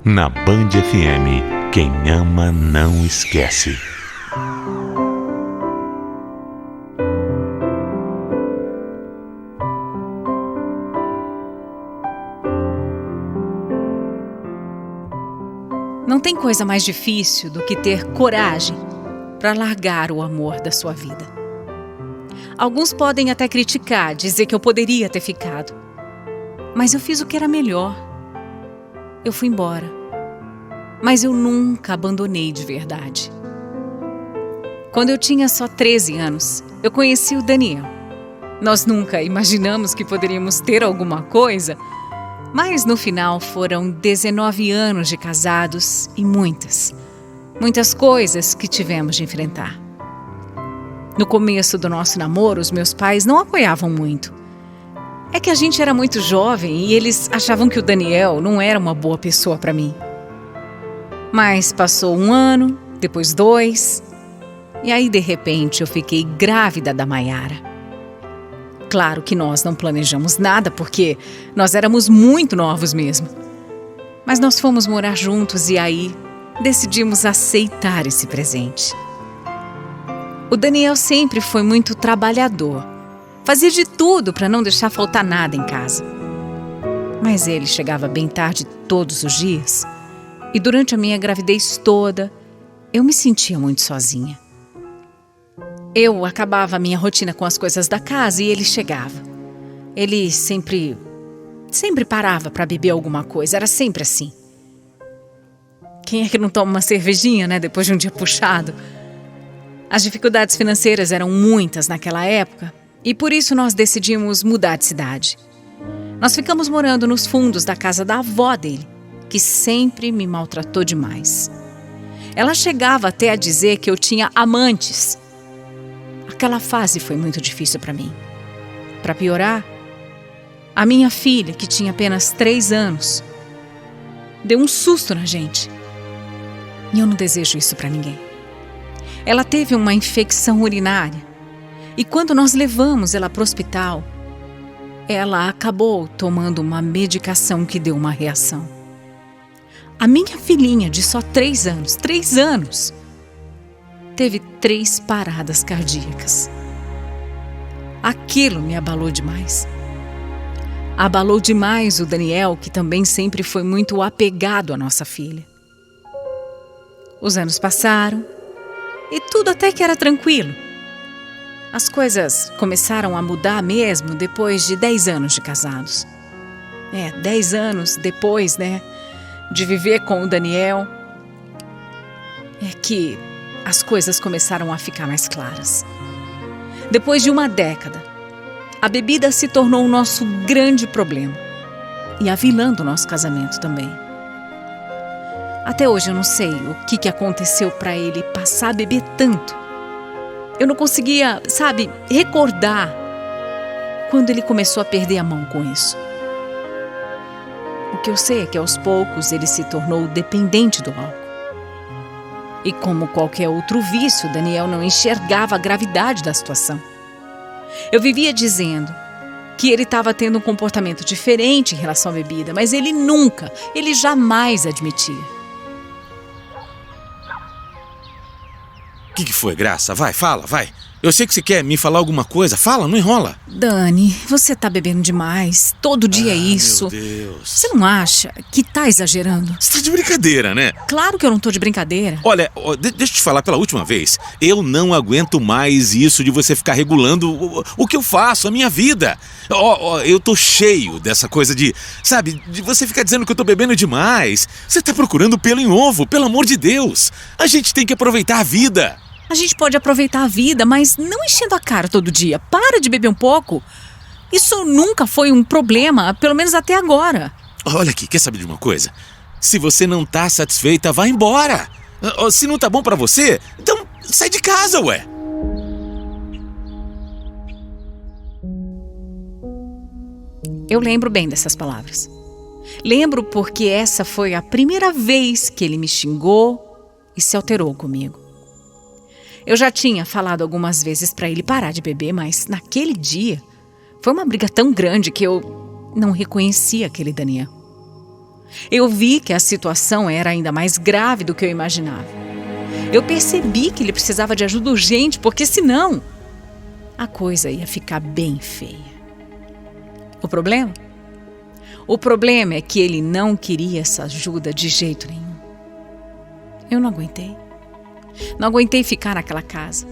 Na Band FM, quem ama não esquece. Não tem coisa mais difícil do que ter coragem para largar o amor da sua vida. Alguns podem até criticar, dizer que eu poderia ter ficado. Mas eu fiz o que era melhor. Eu fui embora. Mas eu nunca abandonei de verdade. Quando eu tinha só 13 anos, eu conheci o Daniel. Nós nunca imaginamos que poderíamos ter alguma coisa, mas no final foram 19 anos de casados e muitas coisas que tivemos de enfrentar. No começo do nosso namoro, os meus pais não apoiavam muito. É que a gente era muito jovem e eles achavam que o Daniel não era uma boa pessoa para mim. Mas passou 1 ano, depois 2, e aí de repente eu fiquei grávida da Mayara. Claro que nós não planejamos nada porque nós éramos muito novos mesmo. Mas nós fomos morar juntos e aí decidimos aceitar esse presente. O Daniel sempre foi muito trabalhador. Fazia de tudo para não deixar faltar nada em casa. Mas ele chegava bem tarde todos os dias e durante a minha gravidez toda eu me sentia muito sozinha. Eu acabava a minha rotina com as coisas da casa e ele chegava. Ele sempre parava para beber alguma coisa, era sempre assim. Quem é que não toma uma cervejinha, né, depois de um dia puxado? As dificuldades financeiras eram muitas naquela época e por isso nós decidimos mudar de cidade. Nós ficamos morando nos fundos da casa da avó dele, que sempre me maltratou demais. Ela chegava até a dizer que eu tinha amantes. Aquela fase foi muito difícil para mim. Para piorar, a minha filha, que tinha apenas 3 anos, deu um susto na gente. E eu não desejo isso para ninguém. Ela teve uma infecção urinária e quando nós levamos ela para o hospital, ela acabou tomando uma medicação que deu uma reação. A minha filhinha de só 3 anos, teve 3 paradas cardíacas. Aquilo me abalou demais. Abalou demais o Daniel, que também sempre foi muito apegado à nossa filha. Os anos passaram e tudo até que era tranquilo. As coisas começaram a mudar mesmo depois de 10 anos de casados. 10 anos depois, de viver com o Daniel, é que as coisas começaram a ficar mais claras. Depois de 1 década, a bebida se tornou o nosso grande problema e a vilã do nosso casamento também. Até hoje eu não sei o que aconteceu para ele passar a beber tanto. Eu não conseguia, recordar quando ele começou a perder a mão com isso. O que eu sei é que aos poucos ele se tornou dependente do álcool. E como qualquer outro vício, Daniel não enxergava a gravidade da situação. Eu vivia dizendo que ele estava tendo um comportamento diferente em relação à bebida, mas ele jamais admitia. O que foi, Graça? Vai, fala, vai. Eu sei que você quer me falar alguma coisa. Fala, não enrola. Dani, você tá bebendo demais. Todo dia é isso. Meu Deus. Você não acha que tá exagerando? Você tá de brincadeira, né? Claro que eu não tô de brincadeira. Olha, deixa eu te falar pela última vez. Eu não aguento mais isso de você ficar regulando o que eu faço, a minha vida. Eu tô cheio dessa coisa de você ficar dizendo que eu tô bebendo demais. Você tá procurando pelo em ovo, pelo amor de Deus. A gente tem que aproveitar a vida. A gente pode aproveitar a vida, mas não enchendo a cara todo dia. Para de beber um pouco. Isso nunca foi um problema, pelo menos até agora. Olha aqui, quer saber de uma coisa? Se você não tá satisfeita, vá embora. Se não tá bom pra você, então sai de casa, ué. Eu lembro bem dessas palavras. Lembro porque essa foi a primeira vez que ele me xingou e se alterou comigo. Eu já tinha falado algumas vezes para ele parar de beber, mas naquele dia foi uma briga tão grande que eu não reconhecia aquele Daniel. Eu vi que a situação era ainda mais grave do que eu imaginava. Eu percebi que ele precisava de ajuda urgente, porque senão a coisa ia ficar bem feia. O problema? O problema é que ele não queria essa ajuda de jeito nenhum. Eu não aguentei. Não aguentei ficar naquela casa.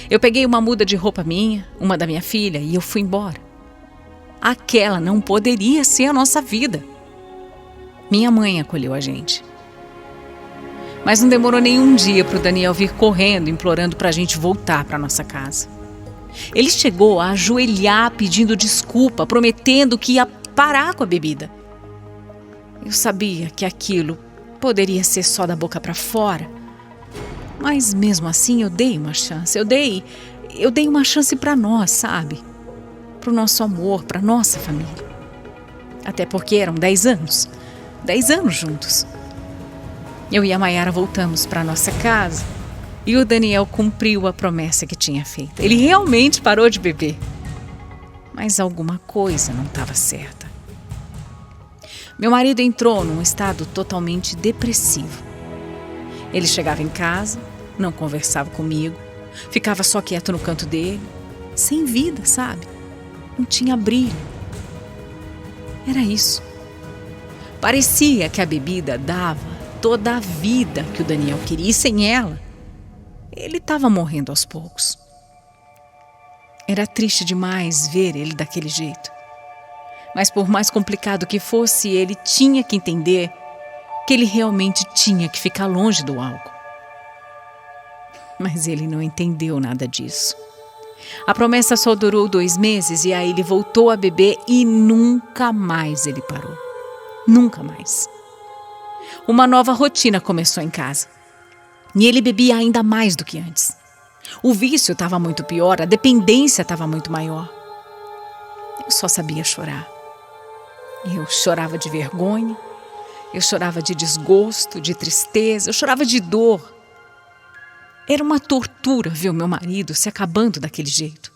Eu peguei uma muda de roupa minha, uma da minha filha, e eu fui embora. Aquela não poderia ser a nossa vida. Minha mãe acolheu a gente. Mas não demorou nenhum dia para o Daniel vir correndo, implorando para a gente voltar para nossa casa. Ele chegou a ajoelhar pedindo desculpa, prometendo que ia parar com a bebida. Eu sabia que aquilo poderia ser só da boca para fora, mas mesmo assim eu dei uma chance. Eu dei uma chance para nós, sabe? Para o nosso amor, para nossa família. Até porque eram 10 anos. 10 anos juntos. Eu e a Mayara voltamos para nossa casa e o Daniel cumpriu a promessa que tinha feito. Ele realmente parou de beber. Mas alguma coisa não estava certa. Meu marido entrou num estado totalmente depressivo. Ele chegava em casa, não conversava comigo, ficava só quieto no canto dele, sem vida, sabe? Não tinha brilho. Era isso. Parecia que a bebida dava toda a vida que o Daniel queria, e sem ela, ele estava morrendo aos poucos. Era triste demais ver ele daquele jeito. Mas por mais complicado que fosse, ele tinha que entender que ele realmente tinha que ficar longe do álcool. Mas ele não entendeu nada disso. A promessa só durou 2 meses e aí ele voltou a beber e nunca mais ele parou. Nunca mais. Uma nova rotina começou em casa. E ele bebia ainda mais do que antes. O vício estava muito pior, a dependência estava muito maior. Eu só sabia chorar. Eu chorava de vergonha, eu chorava de desgosto, de tristeza, eu chorava de dor. Era uma tortura ver o meu marido se acabando daquele jeito.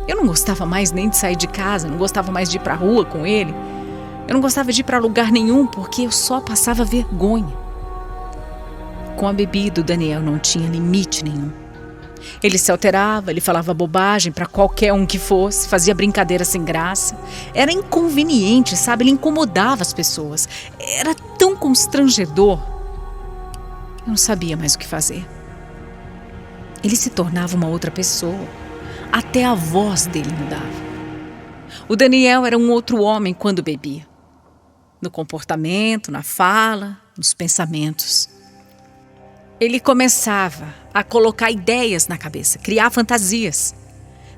Eu não gostava mais nem de sair de casa, não gostava mais de ir para a rua com ele. Eu não gostava de ir para lugar nenhum porque eu só passava vergonha. Com a bebida, o Daniel não tinha limite nenhum. Ele se alterava, ele falava bobagem para qualquer um que fosse, fazia brincadeira sem graça. Era inconveniente, sabe? Ele incomodava as pessoas. Era tão constrangedor. Eu não sabia mais o que fazer. Ele se tornava uma outra pessoa. Até a voz dele mudava. O Daniel era um outro homem quando bebia. No comportamento, na fala, nos pensamentos. Ele começava a colocar ideias na cabeça, criar fantasias.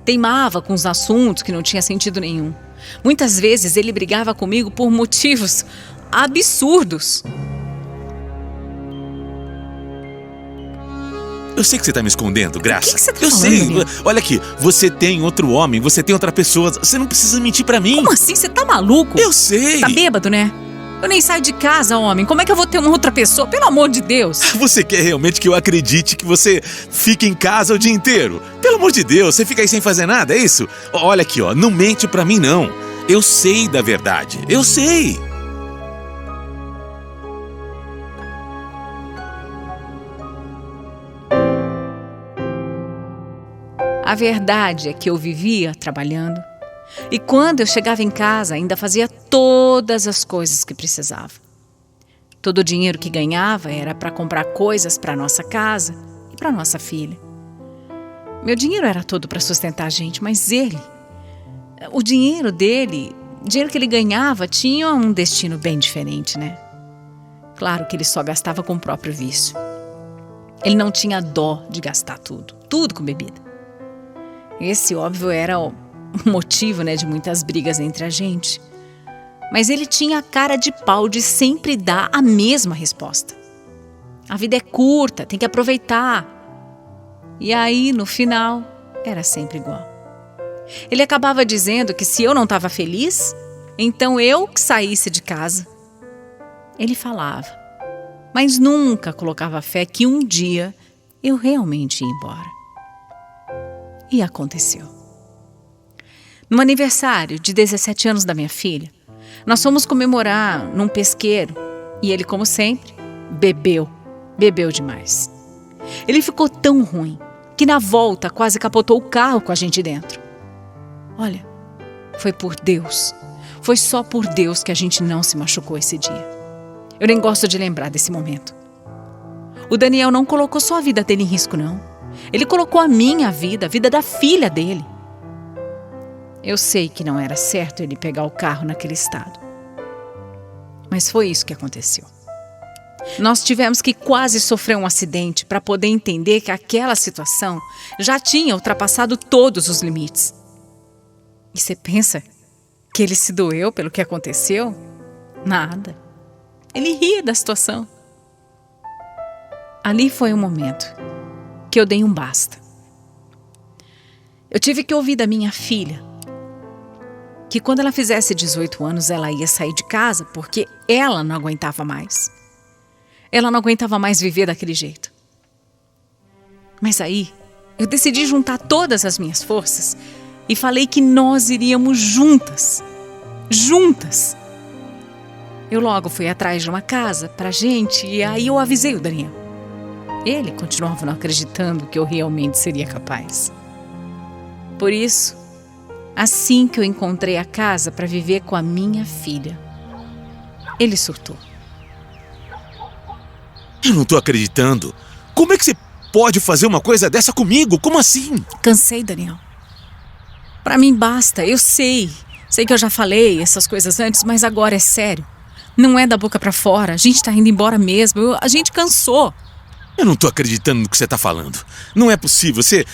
Teimava com os assuntos que não tinha sentido nenhum. Muitas vezes ele brigava comigo por motivos absurdos. Eu sei que você tá me escondendo, Graça. O que você tá Eu falando, sei. Daniel? Olha aqui, você tem outro homem, você tem outra pessoa. Você não precisa mentir pra mim. Como assim? Você tá maluco? Eu sei. Tá bêbado, né? Eu nem saio de casa, homem. Como é que eu vou ter uma outra pessoa? Pelo amor de Deus. Você quer realmente que eu acredite que você fica em casa o dia inteiro? Pelo amor de Deus, você fica aí sem fazer nada, é isso? Olha aqui, ó, não mente pra mim, não. Eu sei da verdade. Eu sei. A verdade é que eu vivia trabalhando e quando eu chegava em casa ainda fazia todas as coisas que precisava. Todo o dinheiro que ganhava era para comprar coisas para nossa casa e para nossa filha. Meu dinheiro era todo para sustentar a gente, mas o dinheiro dele, o dinheiro que ele ganhava tinha um destino bem diferente, né? Claro que ele só gastava com o próprio vício. Ele não tinha dó de gastar tudo com bebida. Esse, óbvio, era o motivo, né, de muitas brigas entre a gente. Mas ele tinha a cara de pau de sempre dar a mesma resposta. A vida é curta, tem que aproveitar. E aí, no final, era sempre igual. Ele acabava dizendo que se eu não estava feliz, então eu que saísse de casa. Ele falava, mas nunca colocava fé que um dia eu realmente ia embora. E aconteceu. No aniversário de 17 anos da minha filha, Nós fomos comemorar num pesqueiro e ele, como sempre, bebeu demais. Ele ficou tão ruim que na volta quase capotou o carro com a gente dentro. Olha, foi por Deus, foi só por Deus que a gente não se machucou esse dia. Eu nem gosto de lembrar desse momento. O Daniel não colocou só a vida dele em risco, não. Ele colocou a minha vida, a vida da filha dele. Eu sei que não era certo ele pegar o carro naquele estado. Mas foi isso que aconteceu. Nós tivemos que quase sofrer um acidente para poder entender que aquela situação já tinha ultrapassado todos os limites. E você pensa que ele se doeu pelo que aconteceu? Nada. Ele ria da situação. Ali foi um momento que eu dei um basta. Eu tive que ouvir da minha filha que quando ela fizesse 18 anos ela ia sair de casa porque ela não aguentava mais. Ela não aguentava mais viver daquele jeito. Mas aí eu decidi juntar todas as minhas forças e falei que nós iríamos juntas. Juntas. Eu logo fui atrás de uma casa pra gente e aí eu avisei o Daniel. Ele continuava não acreditando que eu realmente seria capaz. Por isso, assim que eu encontrei a casa para viver com a minha filha, ele surtou. Eu não tô acreditando. Como é que você pode fazer uma coisa dessa comigo? Como assim? Cansei, Daniel. Pra mim basta, eu sei. Sei que eu já falei essas coisas antes, mas agora é sério. Não é da boca pra fora, a gente tá indo embora mesmo, a gente cansou. Eu não tô acreditando no que você tá falando. Não é possível, você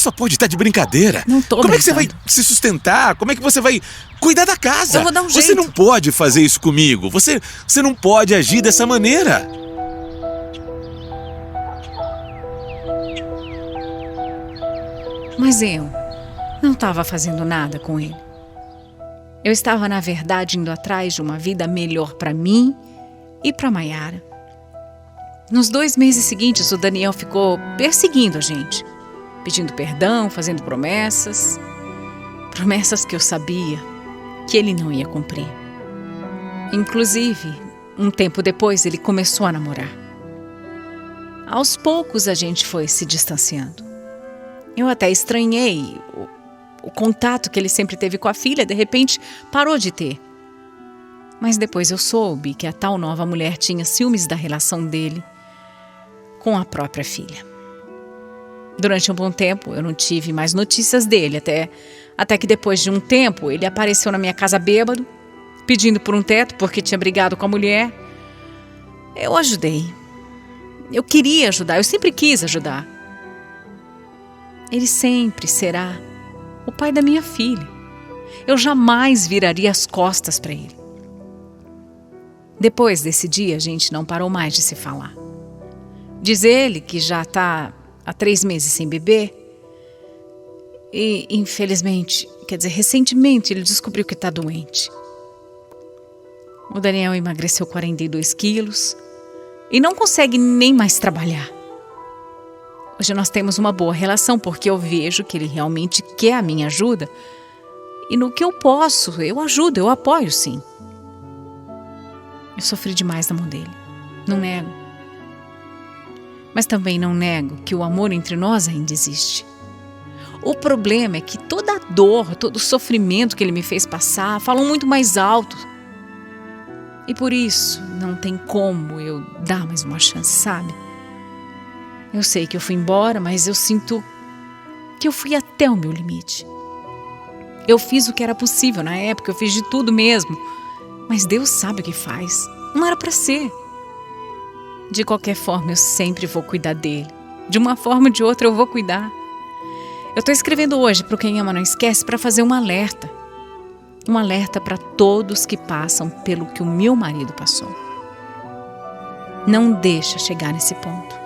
só pode estar de brincadeira. Não tô Como é que você vai brincando. se sustentar? Como é que você vai cuidar da casa? Eu vou dar um Você jeito. não pode fazer isso comigo. Você não pode agir dessa maneira. Mas eu não estava fazendo nada com ele. Eu estava, na verdade, indo atrás de uma vida melhor para mim e para Mayara. Nos 2 meses seguintes, o Daniel ficou perseguindo a gente, pedindo perdão, fazendo promessas. Promessas que eu sabia que ele não ia cumprir. Inclusive, um tempo depois, ele começou a namorar. Aos poucos, a gente foi se distanciando. Eu até estranhei o contato que ele sempre teve com a filha, de repente parou de ter. Mas depois eu soube que a tal nova mulher tinha ciúmes da relação dele com a própria filha. Durante um bom tempo eu não tive mais notícias dele, até que depois de um tempo ele apareceu na minha casa bêbado, pedindo por um teto porque tinha brigado com a mulher. Eu ajudei. Eu queria ajudar, eu sempre quis ajudar. Ele sempre será o pai da minha filha. Eu jamais viraria as costas para ele. Depois desse dia, a gente não parou mais de se falar. Diz ele que já está há 3 meses sem beber. E, infelizmente, recentemente ele descobriu que está doente. O Daniel emagreceu 42 quilos e não consegue nem mais trabalhar. Hoje nós temos uma boa relação porque eu vejo que ele realmente quer a minha ajuda e no que eu posso, eu ajudo, eu apoio sim. Eu sofri demais na mão dele, não nego. Mas também não nego que o amor entre nós ainda existe. O problema é que toda a dor, todo o sofrimento que ele me fez passar falam muito mais alto. E por isso não tem como eu dar mais uma chance, sabe? Eu sei que eu fui embora, mas eu sinto que eu fui até o meu limite. Eu fiz o que era possível na época, eu fiz de tudo mesmo. Mas Deus sabe o que faz. Não era para ser. De qualquer forma, eu sempre vou cuidar dele. De uma forma ou de outra, eu vou cuidar. Eu estou escrevendo hoje para o Quem Ama Não Esquece para fazer um alerta. Um alerta para todos que passam pelo que o meu marido passou. Não deixa chegar nesse ponto.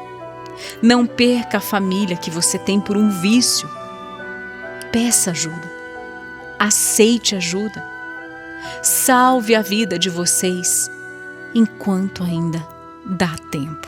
Não perca a família que você tem por um vício. Peça ajuda. Aceite ajuda. Salve a vida de vocês enquanto ainda dá tempo.